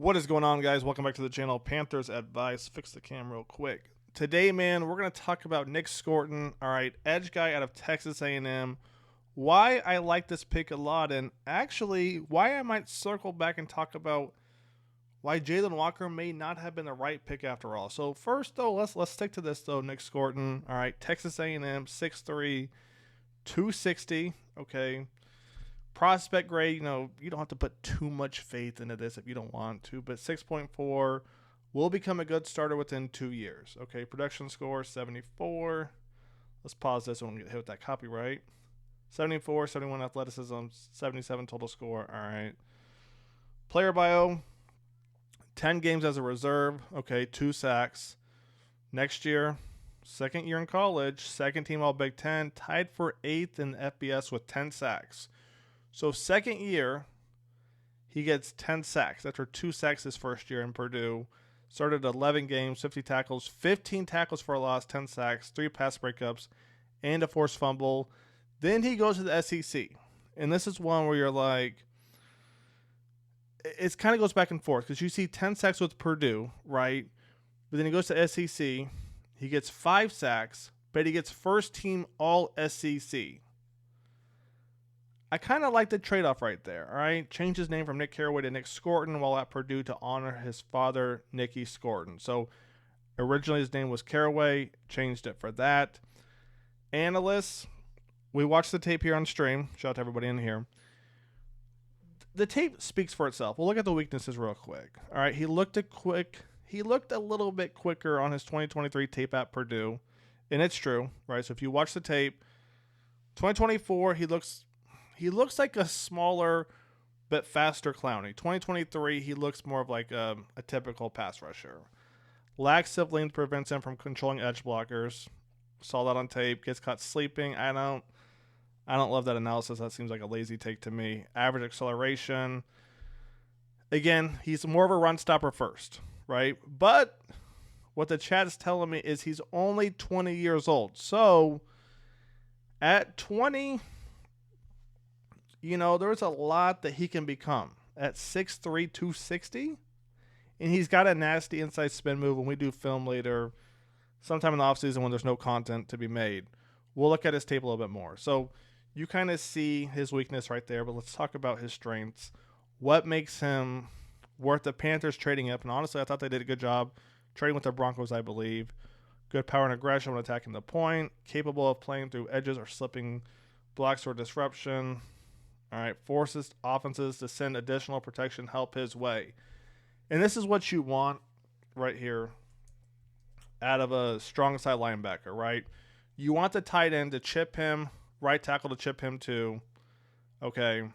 What is going on, guys? Welcome back to the channel. Panthers advice. Fix the cam real quick. Today, man, we're going to talk about Nic Scourton. All right, edge guy out of Texas A&M. Why I like this pick a lot, and actually why I might circle back and talk about why Jalen Walker may not have been the right pick after all. So first, though, let's stick to this though. Nic Scourton. All right, Texas A&M, 6'3", 260. Okay. Prospect grade, you don't have to put too much faith into this if you don't want to, but 6.4 will become a good starter within 2 years. Okay, production score 74. Let's pause this when we get hit with that copyright. 74, 71 athleticism, 77 total score. All right. Player bio, 10 games as a reserve. Okay, 2 sacks. Next year, second year in college, second team All Big Ten, tied for 8th in FBS with 10 sacks. So second year, he gets 10 sacks. After 2 sacks his first year in Purdue. Started 11 games, 50 tackles, 15 tackles for a loss, 10 sacks, 3 pass breakups, and a forced fumble. Then he goes to the SEC. And this is one where you're like, it kind of goes back and forth because you see 10 sacks with Purdue, right? But then he goes to SEC. He gets 5 sacks, but he gets first team all SEC. I kind of like the trade-off right there, all right? Changed his name from Nick Carraway to Nic Scourton while at Purdue to honor his father, Nic Scourton. So originally his name was Carraway, changed it for that. Analysts, we watched the tape here on stream. Shout out to everybody in here. The tape speaks for itself. We'll look at the weaknesses real quick. All right, he looked a little bit quicker on his 2023 tape at Purdue, and it's true, right? So if you watch the tape, 2024, he looks like a smaller but faster Clowney. 2023, he looks more of like a typical pass rusher. Lax of length prevents him from controlling edge blockers. Saw that on tape. Gets caught sleeping. I don't love that analysis. That seems like a lazy take to me. Average acceleration. Again, he's more of a run stopper first, right? But what the chat is telling me is he's only 20 years old. So at 20, there's a lot that he can become at 6'3", 260. And he's got a nasty inside spin move. When we do film later, sometime in the offseason when there's no content to be made, we'll look at his tape a little bit more. So you kind of see his weakness right there, but let's talk about his strengths. What makes him worth the Panthers trading up? And honestly, I thought they did a good job trading with the Broncos, I believe. Good power and aggression when attacking the point. Capable of playing through edges or slipping blocks or disruption. All right, forces offenses to send additional protection help his way. And this is what you want right here out of a strong side linebacker, right? You want the tight end to chip him, right tackle to chip him too. Okay,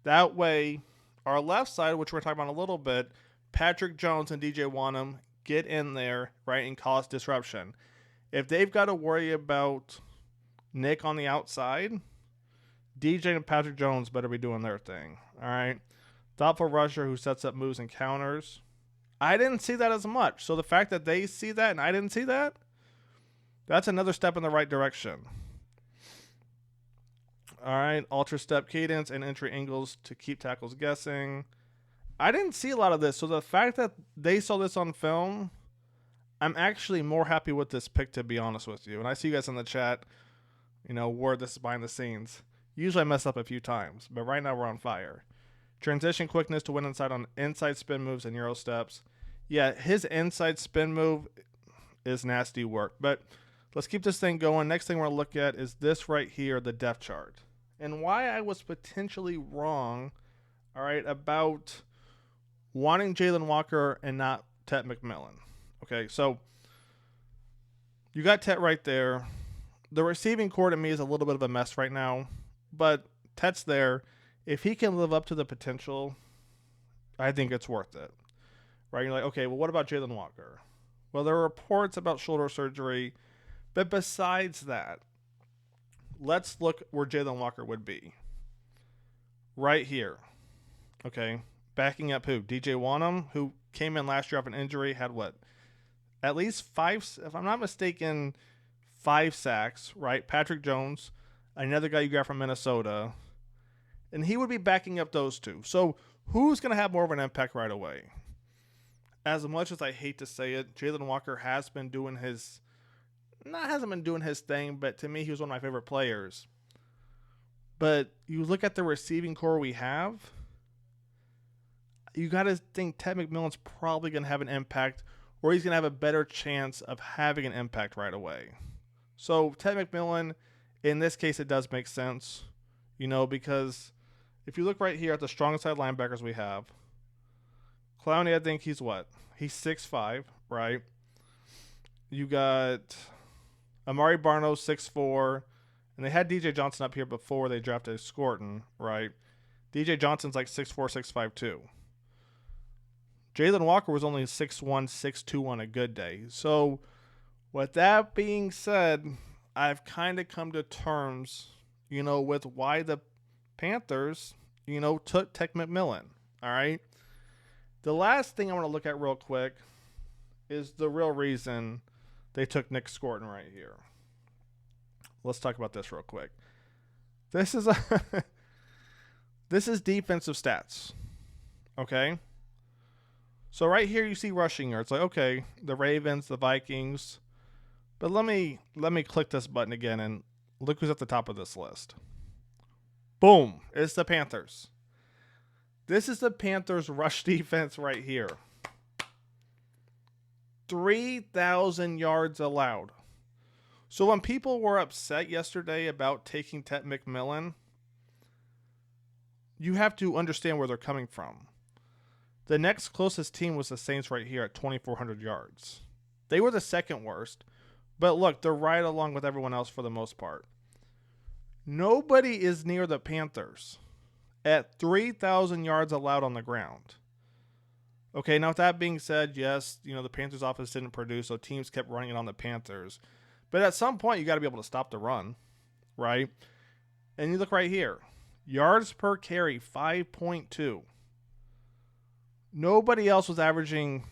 that way our left side, which we're talking about in a little bit, Patrick Jones and DJ Wanham get in there, right, and cause disruption. If they've got to worry about Nick on the outside, DJ and Patrick Jones better be doing their thing, all right? Thoughtful rusher who sets up moves and counters. I didn't see that as much. So the fact that they see that and I didn't see that, that's another step in the right direction. All right, ultra step cadence and entry angles to keep tackles guessing. I didn't see a lot of this. So the fact that they saw this on film, I'm actually more happy with this pick, to be honest with you. And I see you guys in the chat, where this is behind the scenes. Usually I mess up a few times, but right now we're on fire. Transition quickness to win inside on inside spin moves and Euro steps. Yeah, his inside spin move is nasty work, but let's keep this thing going. Next thing we're going to look at is this right here, the depth chart. And why I was potentially wrong, all right, about wanting Jalen Walker and not Tet McMillan. Okay, so you got Tet right there. The receiving core to me is a little bit of a mess right now. But Tet's there. If he can live up to the potential, I think it's worth it. Right? You're like, okay, well, what about Jalen Walker? Well, there are reports about shoulder surgery. But besides that, let's look where Jalen Walker would be. Right here. Okay. Backing up who? DJ Wanham, who came in last year off an injury, had what? At least 5, if I'm not mistaken, 5 sacks, right? Patrick Jones, another guy you got from Minnesota, and he would be backing up those two. So who's going to have more of an impact right away? as much as I hate to say it, Jalen Walker has been doing his, not hasn't been doing his thing, but to me, he was one of my favorite players. But you look at the receiving core we have, you got to think Ted McMillan's probably going to have an impact, or he's going to have a better chance of having an impact right away. So Ted McMillan, in this case, it does make sense, because if you look right here at the strong side linebackers we have, Clowney, I think he's what? He's 6'5", right? You got Amari Barno, 6'4", and they had DJ Johnson up here before they drafted Scourton, right? DJ Johnson's like 6'4", 6'5", too. Jalen Walker was only 6'1", 6'2" on a good day. So with that being said, I've kind of come to terms, with why the Panthers, took Ted McMillan, all right? The last thing I want to look at real quick is the real reason they took Nic Scourton right here. Let's talk about this real quick. This is this is defensive stats, okay? So right here you see rushing yards. Like, okay, the Ravens, the Vikings. But let me click this button again and look who's at the top of this list. Boom, it's the Panthers. This is the Panthers' rush defense right here. 3,000 yards allowed. So when people were upset yesterday about taking Ted McMillan, you have to understand where they're coming from. The next closest team was the Saints right here at 2,400 yards. They were the second worst, but look, they're right along with everyone else for the most part. Nobody is near the Panthers at 3,000 yards allowed on the ground. Okay, now with that being said, yes, the Panthers offense didn't produce, so teams kept running it on the Panthers. But at some point, you got to be able to stop the run, right? And you look right here. Yards per carry, 5.2. Nobody else was averaging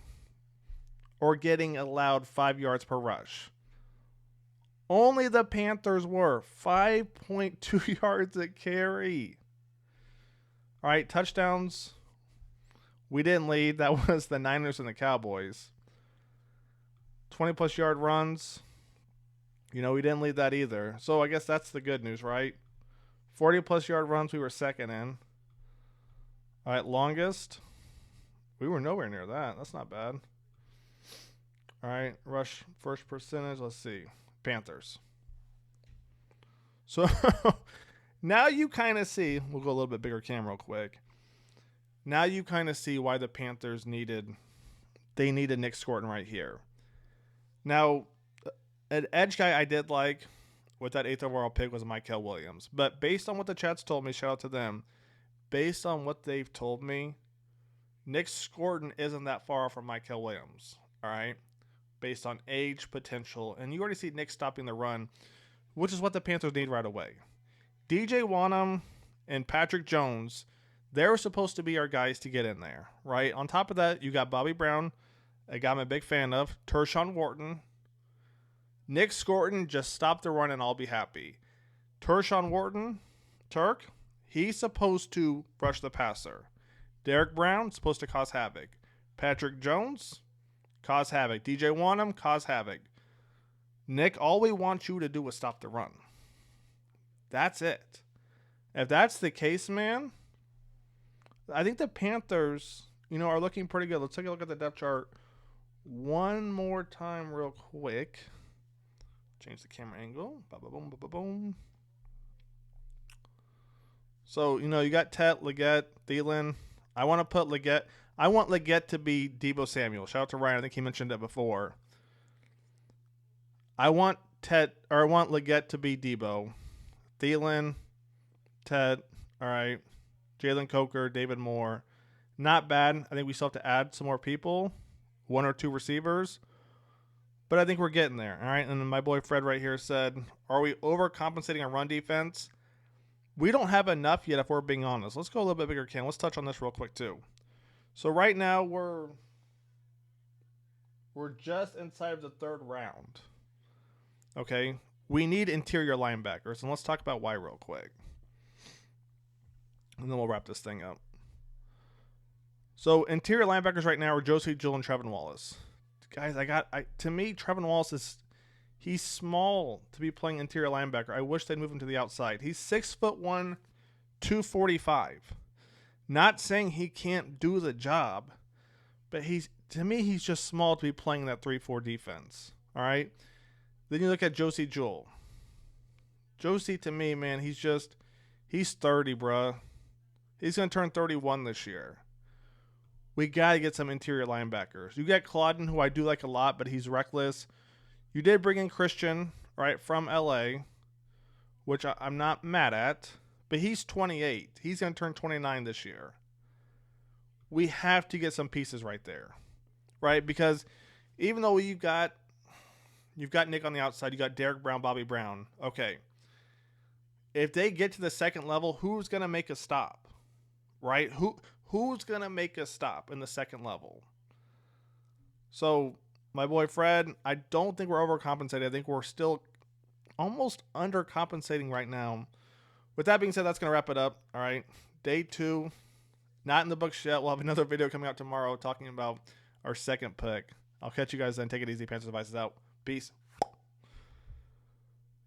or getting allowed 5 yards per rush. Only the Panthers were 5.2 yards a carry. All right, touchdowns. We didn't lead. That was the Niners and the Cowboys. 20-plus yard runs. We didn't lead that either. So I guess that's the good news, right? 40-plus yard runs, we were second in. All right, longest. We were nowhere near that. That's not bad. All right, rush first percentage. Let's see. Panthers. So now you kind of see, we'll go a little bit bigger camera real quick. Now you kind of see why the Panthers needed Nic Scourton right here. Now, an edge guy I did like with that 8th overall pick was Mykel Williams. But based on what the chat's told me, shout out to them, based on what they've told me, Nic Scourton isn't that far off from Mykel Williams, all right? Based on age, potential, and you already see Nick stopping the run, which is what the Panthers need right away. DJ Wanham and Patrick Jones, they're supposed to be our guys to get in there, right? On top of that, you got Bobby Brown, a guy I'm a big fan of, Tershawn Wharton. Nic Scourton, just stop the run and I'll be happy. Tershawn Wharton, Turk, he's supposed to rush the passer. Derek Brown, supposed to cause havoc. Patrick Jones, cause havoc. DJ Wanham, cause havoc. Nick, all we want you to do is stop the run. That's it. If that's the case, man, I think the Panthers, are looking pretty good. Let's take a look at the depth chart one more time real quick. Change the camera angle. Ba-ba-boom, ba-ba-boom. So, you got Tet, Leggett, Thielen. I want to put Leggett. I want Leggett to be Deebo Samuel. Shout out to Ryan. I think he mentioned it before. I want Leggett to be Deebo. Thielen, Tet, all right. Jalen Coker, David Moore. Not bad. I think we still have to add some more people. 1 or 2 receivers. But I think we're getting there, all right? And then my boy Fred right here said, are we overcompensating on run defense? We don't have enough yet if we're being honest. Let's go a little bit bigger, Ken. Let's touch on this real quick too. So right now we're just inside of the 3rd round. Okay? We need interior linebackers, and let's talk about why real quick. And then we'll wrap this thing up. So interior linebackers right now are Josie Jewell and Trevin Wallace. Guys, to me, Trevin Wallace he's small to be playing interior linebacker. I wish they'd move him to the outside. He's 6'1", 245. Not saying he can't do the job, but to me he's just small to be playing that 3-4 defense. All right. Then you look at Josie Jewell. Josie, to me, man, he's 30, bruh. He's gonna turn 31 this year. We got to get some interior linebackers. You got Clowney, who I do like a lot, but he's reckless. You did bring in Christian, right, from LA, which I'm not mad at, but he's 28. He's going to turn 29 this year. We have to get some pieces right there, right? Because even though you've got Nick on the outside, you got Derek Brown, Bobby Brown. Okay. If they get to the second level, who's going to make a stop, right? Who's going to make a stop in the second level? So, my boy Fred, I don't think we're overcompensating. I think we're still almost undercompensating right now. With that being said, that's going to wrap it up. All right. Day 2, not in the books yet. We'll have another video coming out tomorrow talking about our second pick. I'll catch you guys then. Take it easy. Panthers Devices out. Peace.